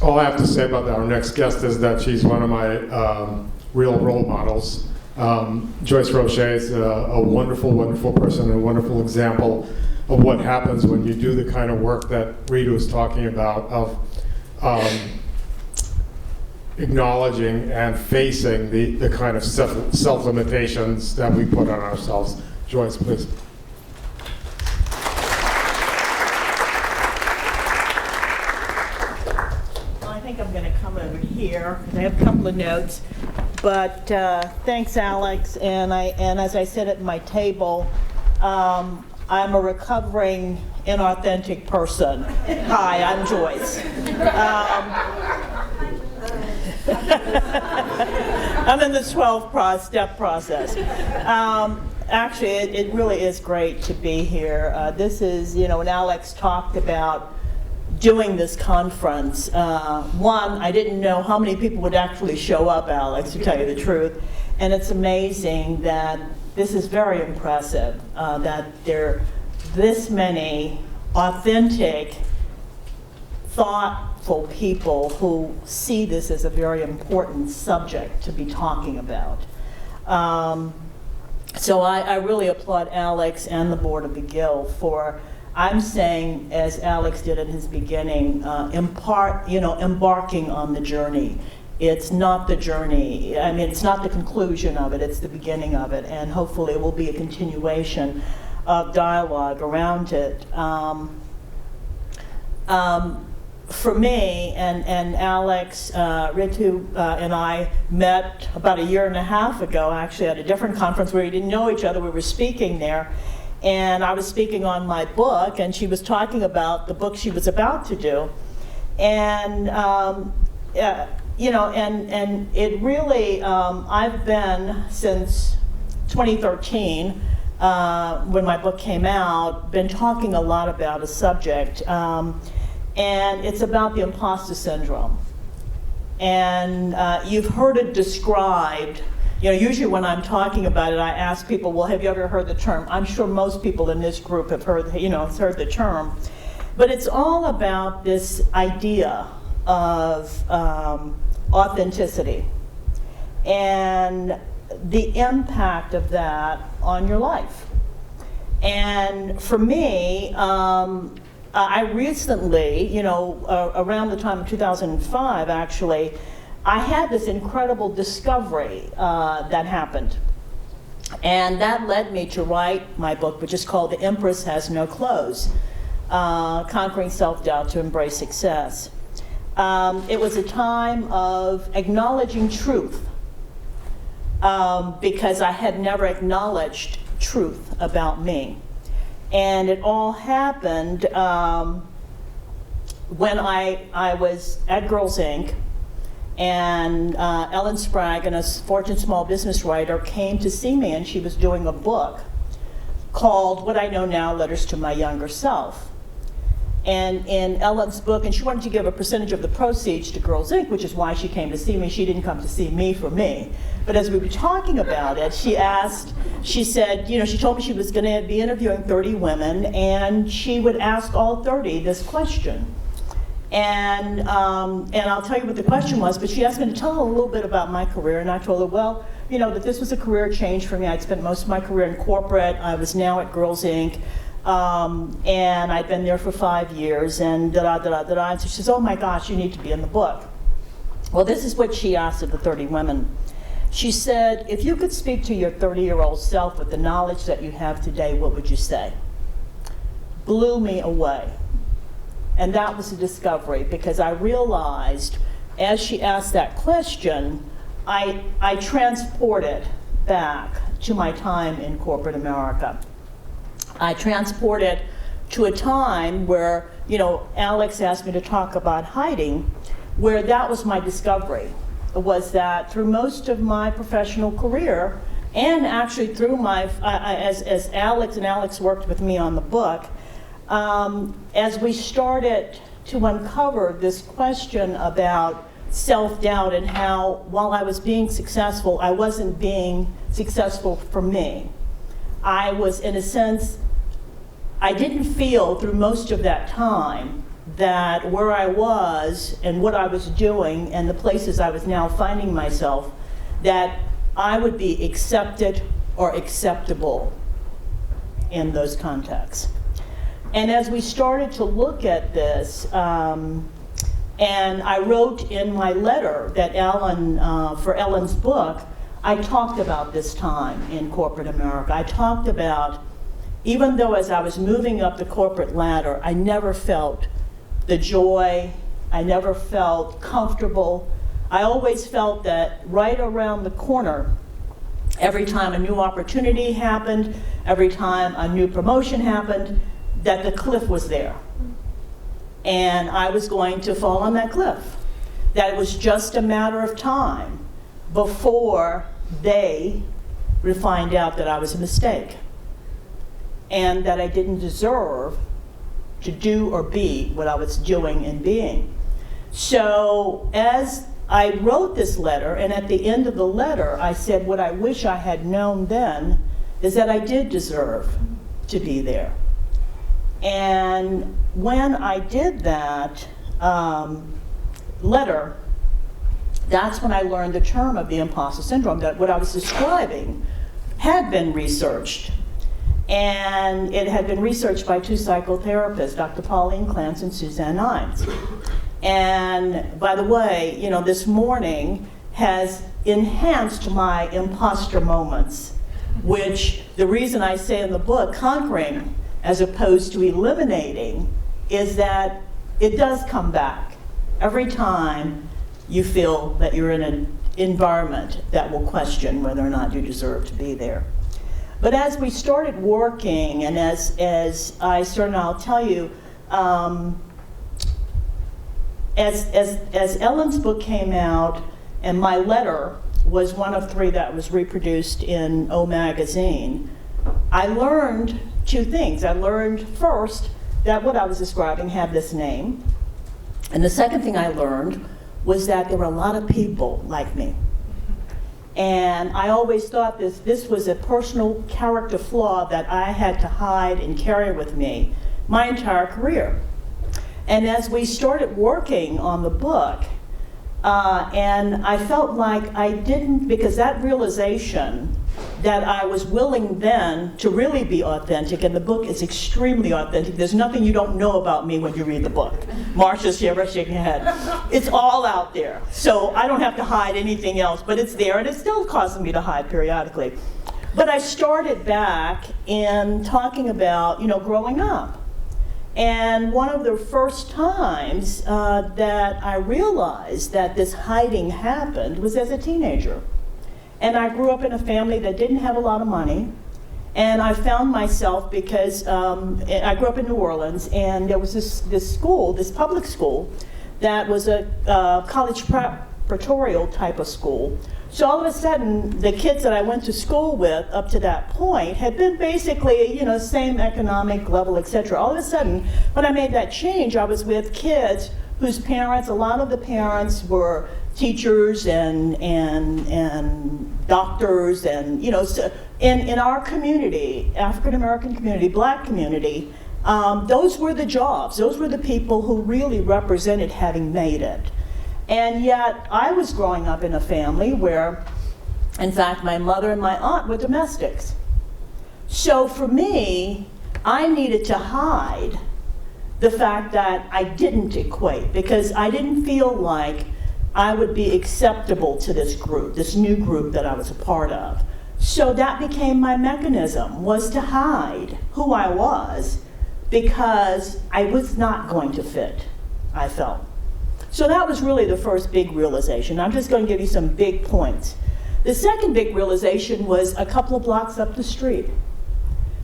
all I have to say about our next guest is that she's one of my real role models. Joyce Roche is a wonderful, wonderful person and a wonderful example of what happens when you do the kind of work that Rita was talking about, of acknowledging and facing the kind of self-limitations that we put on ourselves. Joyce, please. I think I'm going to come over here. I have a couple of notes. But thanks, Alex. And as I said at my table, I'm a recovering inauthentic person. Hi, I'm Joyce. I'm in the 12-step process. Actually, it really is great to be here. This is, when Alex talked about doing this conference, one, I didn't know how many people would actually show up, Alex, to tell you the truth. And it's amazing that this is very impressive, that there are this many authentic, thoughtful people who see this as a very important subject to be talking about. So I really applaud Alex and the board of the Guild for, I'm saying, as Alex did in his beginning, embarking on the journey. It's not the journey. I mean, it's not the conclusion of it. It's the beginning of it, and hopefully it will be a continuation of dialogue around it. For me and Alex, Ritu and I met about 1.5 years ago, actually, at a different conference where we didn't know each other. We were speaking there. And I was speaking on my book, and she was talking about the book she was about to do. And, and it really, I've been, since 2013, when my book came out, been talking a lot about a subject. And it's about the imposter syndrome. And you've heard it described. Usually when I'm talking about it, I ask people, well, have you ever heard the term? I'm sure most people in this group have heard, heard the term. But it's all about this idea of authenticity and the impact of that on your life. And for me, I recently, around the time of 2005, actually, I had this incredible discovery that happened. And that led me to write my book, which is called The Empress Has No Clothes, Conquering Self-Doubt to Embrace Success. It was a time of acknowledging truth, because I had never acknowledged truth about me. And it all happened when I was at Girls Inc., and Ellen Sprague, a Fortune small business writer, came to see me, and she was doing a book called What I Know Now, Letters to My Younger Self. And in Ellen's book, and she wanted to give a percentage of the proceeds to Girls Inc., which is why she came to see me. She didn't come to see me for me. But as we were talking about it, she said, she told me she was going to be interviewing 30 women, and she would ask all 30 this question. And I'll tell you what the question was, but she asked me to tell her a little bit about my career, and I told her, well, that this was a career change for me. I'd spent most of my career in corporate. I was now at Girls Inc., and I'd been there for 5 years, and da-da-da-da-da. And so she says, oh my gosh, you need to be in the book. Well, this is what she asked of the 30 women. She said, if you could speak to your 30-year-old self with the knowledge that you have today, what would you say? Blew me away. And that was a discovery, because I realized, as she asked that question, I transported back to my time in corporate America. I transported to a time where, Alex asked me to talk about hiding, where that was my discovery, was that through most of my professional career, and actually through my, as Alex worked with me on the book, as we started to uncover this question about self-doubt and how, while I was being successful, I wasn't being successful for me. I was, in a sense, I didn't feel through most of that time that where I was and what I was doing and the places I was now finding myself, that I would be accepted or acceptable in those contexts. And as we started to look at this, and I wrote in my letter that Ellen, for Ellen's book, I talked about this time in corporate America. I talked about, even though as I was moving up the corporate ladder, I never felt the joy, I never felt comfortable. I always felt that right around the corner, every time a new opportunity happened, every time a new promotion happened, that the cliff was there. And I was going to fall on that cliff. That it was just a matter of time before they would find out that I was a mistake and that I didn't deserve to do or be what I was doing and being. So as I wrote this letter, and at the end of the letter, I said, what I wish I had known then is that I did deserve to be there. And when I did that letter, that's when I learned the term of the imposter syndrome, that what I was describing had been researched. And it had been researched by two psychotherapists, Dr. Pauline Clance and Suzanne Imes. And by the way, you know, this morning has enhanced my imposter moments, which the reason I say in the book, conquering as opposed to eliminating, is that it does come back every time you feel that you're in an environment that will question whether or not you deserve to be there. But as we started working, and as I started, I'll tell you, as Ellen's book came out, and my letter was one of 3 that was reproduced in O Magazine, I learned 2 things. I learned first that what I was describing had this name, and the second thing I learned was that there were a lot of people like me. And I always thought this was a personal character flaw that I had to hide and carry with me my entire career. And as we started working on the book, and I felt like I didn't, because that realization that I was willing then to really be authentic, and the book is extremely authentic. There's nothing you don't know about me when you read the book. Marsha's here shaking her head. It's all out there. So I don't have to hide anything else, but it's there, and it's still causing me to hide periodically. But I started back in talking about, you know, growing up. And one of the first times that I realized that this hiding happened was as a teenager. And I grew up in a family that didn't have a lot of money. And I found myself, because I grew up in New Orleans, and there was this school, this public school, that was a college preparatorial type of school. So all of a sudden, the kids that I went to school with up to that point had been basically, you know, same economic level, etc. All of a sudden, when I made that change, I was with kids whose parents, a lot of the parents were teachers and doctors, and, you know, so in our community, African American community, Black community, those were the jobs. Those were the people who really represented having made it. And yet, I was growing up in a family where, in fact, my mother and my aunt were domestics. So for me, I needed to hide the fact that I didn't equate, because I didn't feel like I would be acceptable to this group, this new group that I was a part of. So that became my mechanism, was to hide who I was, because I was not going to fit, I felt. So that was really the first big realization. I'm just going to give you some big points. The second big realization was a couple of blocks up the street.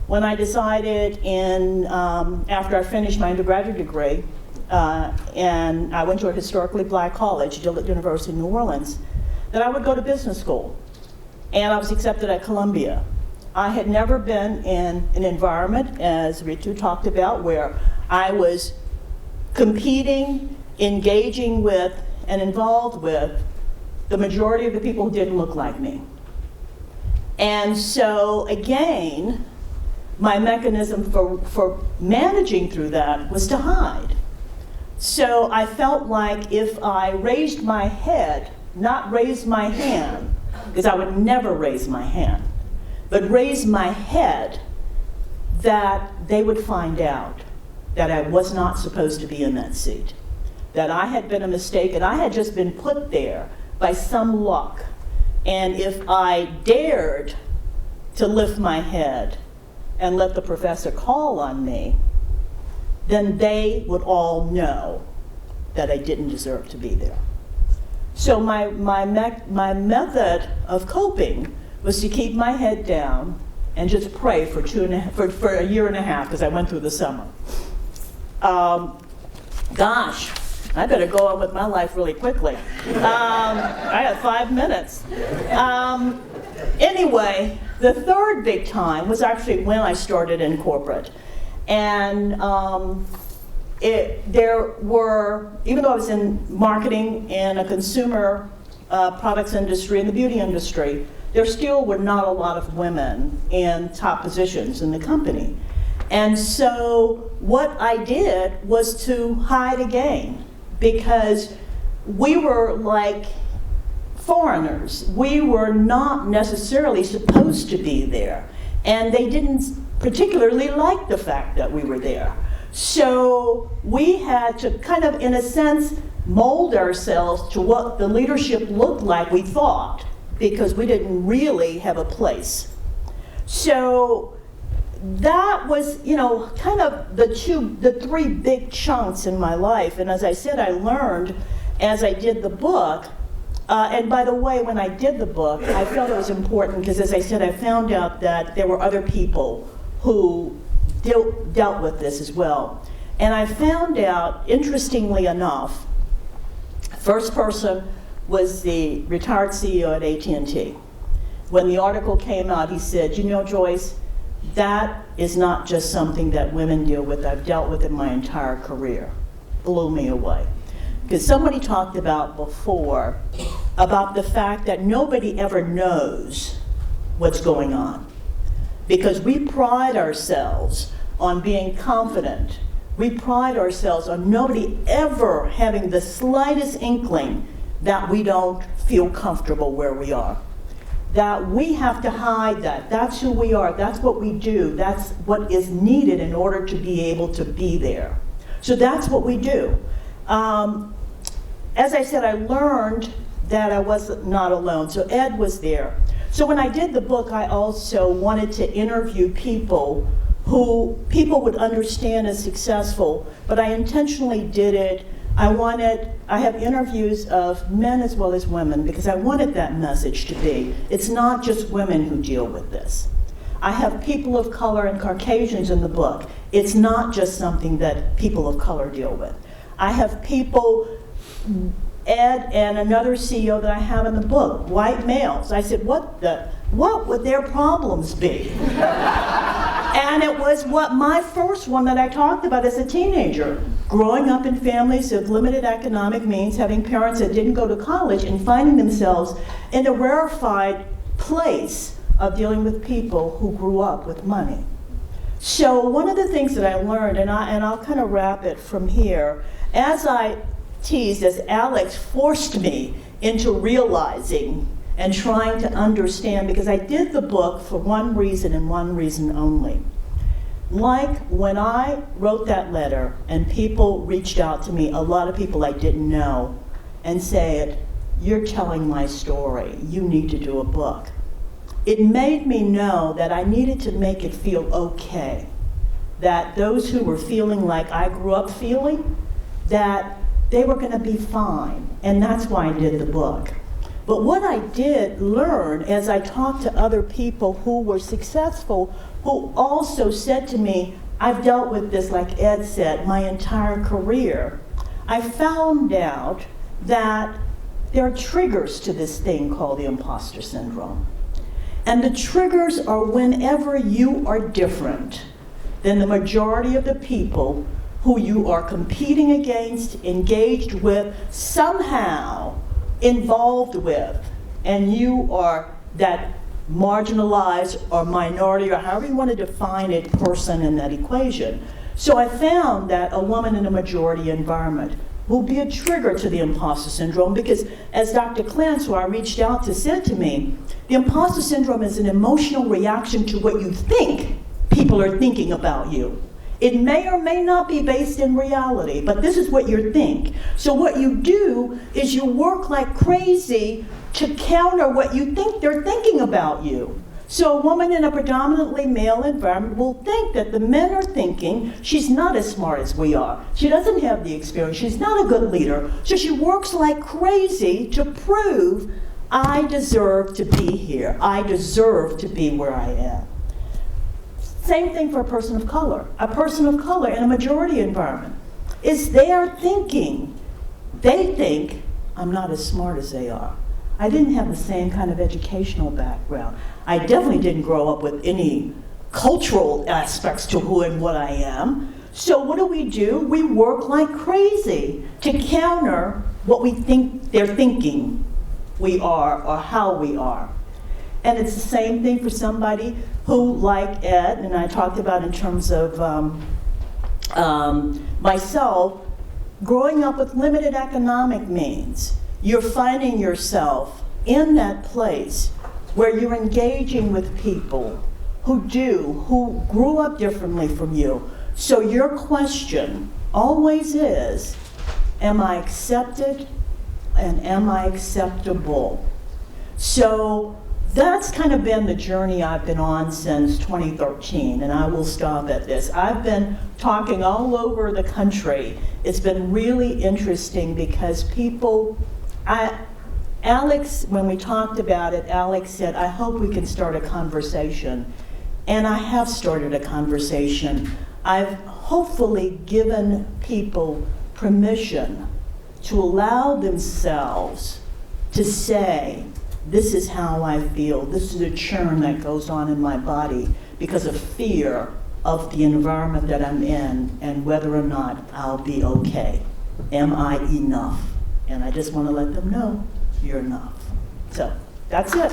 When I decided after I finished my undergraduate degree, and I went to a historically Black college, Dillard University in New Orleans, that I would go to business school. And I was accepted at Columbia. I had never been in an environment, as Ritu talked about, where I was competing, engaging with, and involved with the majority of the people who didn't look like me. And so, again, my mechanism for managing through that was to hide. So I felt like if I raised my head, not raise my hand, because I would never raise my hand, but raise my head, that they would find out that I was not supposed to be in that seat, that I had been a mistake and I had just been put there by some luck. And if I dared to lift my head and let the professor call on me, then they would all know that I didn't deserve to be there. So my method of coping was to keep my head down and just pray for a year and a half, because I went through the summer. Gosh, I better go on with my life really quickly. I have 5 minutes. Anyway, the third big time was actually when I started in corporate. And there were, even though I was in marketing in a consumer products industry, in the beauty industry, there still were not a lot of women in top positions in the company. And so what I did was to hide again, because we were like foreigners. We were not necessarily supposed to be there. And they didn't particularly like the fact that we were there. So we had to kind of, in a sense, mold ourselves to what the leadership looked like, we thought, because we didn't really have a place. So that was, kind of the three big chunks in my life. And as I said, I learned as I did the book. And by the way, when I did the book, I felt it was important because, as I said, I found out that there were other people who dealt with this as well. And I found out, interestingly enough, first person was the retired CEO at AT&T. When the article came out, he said, Joyce, that is not just something that women deal with. I've dealt with it my entire career. Blew me away. Because somebody talked about before about the fact that nobody ever knows what's going on. Because we pride ourselves on being confident. We pride ourselves on nobody ever having the slightest inkling that we don't feel comfortable where we are. That we have to hide that. That's who we are. That's what we do. That's what is needed in order to be able to be there. So that's what we do. As I said, I learned that I was not alone. So Ed was there. So when I did the book, I also wanted to interview people who people would understand as successful, but I intentionally did it. I have interviews of men as well as women because I wanted that message to be, it's not just women who deal with this. I have people of color and Caucasians in the book. It's not just something that people of color deal with. I have people, Ed and another CEO that I have in the book, white males. I said, what would their problems be? And it was my first one that I talked about as a teenager. Growing up in families of limited economic means, having parents that didn't go to college, and finding themselves in a rarefied place of dealing with people who grew up with money. So one of the things that I learned, and I'll kind of wrap it from here, as I teased, as Alex forced me into realizing and trying to understand, because I did the book for one reason and one reason only. Like when I wrote that letter and people reached out to me, a lot of people I didn't know, and said, you're telling my story, you need to do a book. It made me know that I needed to make it feel okay, that those who were feeling like I grew up feeling, that they were going to be fine, and that's why I did the book. But what I did learn as I talked to other people who were successful, who also said to me, I've dealt with this, like Ed said, my entire career, I found out that there are triggers to this thing called the imposter syndrome. And the triggers are whenever you are different than the majority of the people who you are competing against, engaged with, somehow involved with, and you are that marginalized or minority, or however you want to define it, person in that equation. So I found that a woman in a majority environment will be a trigger to the imposter syndrome because, as Dr. Clance, who I reached out to, said to me, the imposter syndrome is an emotional reaction to what you think people are thinking about you. It may or may not be based in reality, but this is what you think. So what you do is you work like crazy to counter what you think they're thinking about you. So a woman in a predominantly male environment will think that the men are thinking she's not as smart as we are. She doesn't have the experience. She's not a good leader. So she works like crazy to prove I deserve to be here. I deserve to be where I am. Same thing for a person of color. A person of color in a majority environment is their thinking. They think I'm not as smart as they are. I didn't have the same kind of educational background. I definitely didn't grow up with any cultural aspects to who and what I am. So what do? We work like crazy to counter what we think they're thinking we are or how we are. And it's the same thing for somebody who, like Ed, and I talked about in terms of myself, growing up with limited economic means. You're finding yourself in that place where you're engaging with people who grew up differently from you. So your question always is, am I accepted and am I acceptable? So that's kind of been the journey I've been on since 2013, and I will stop at this. I've been talking all over the country. It's been really interesting because Alex, when we talked about it, Alex said, I hope we can start a conversation. And I have started a conversation. I've hopefully given people permission to allow themselves to say, this is how I feel. This is a churn that goes on in my body because of fear of the environment that I'm in and whether or not I'll be okay. Am I enough? And I just want to let them know you're enough. So that's it.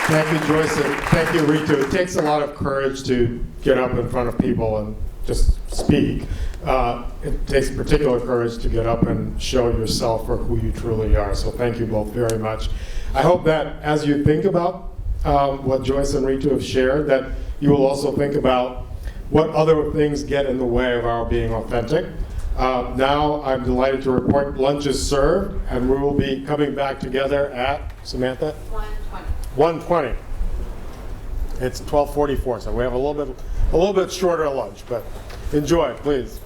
Thank you, Joyce, and thank you, Ritu. It takes a lot of courage to get up in front of people and just speak. It takes particular courage to get up and show yourself for who you truly are. So thank you both very much. I hope that as you think about what Joyce and Ritu have shared, that you will also think about what other things get in the way of our being authentic. Now I'm delighted to report lunch is served, and we will be coming back together at, Samantha? 1:20. It's 12:44, so we have a little bit shorter lunch, but enjoy, please.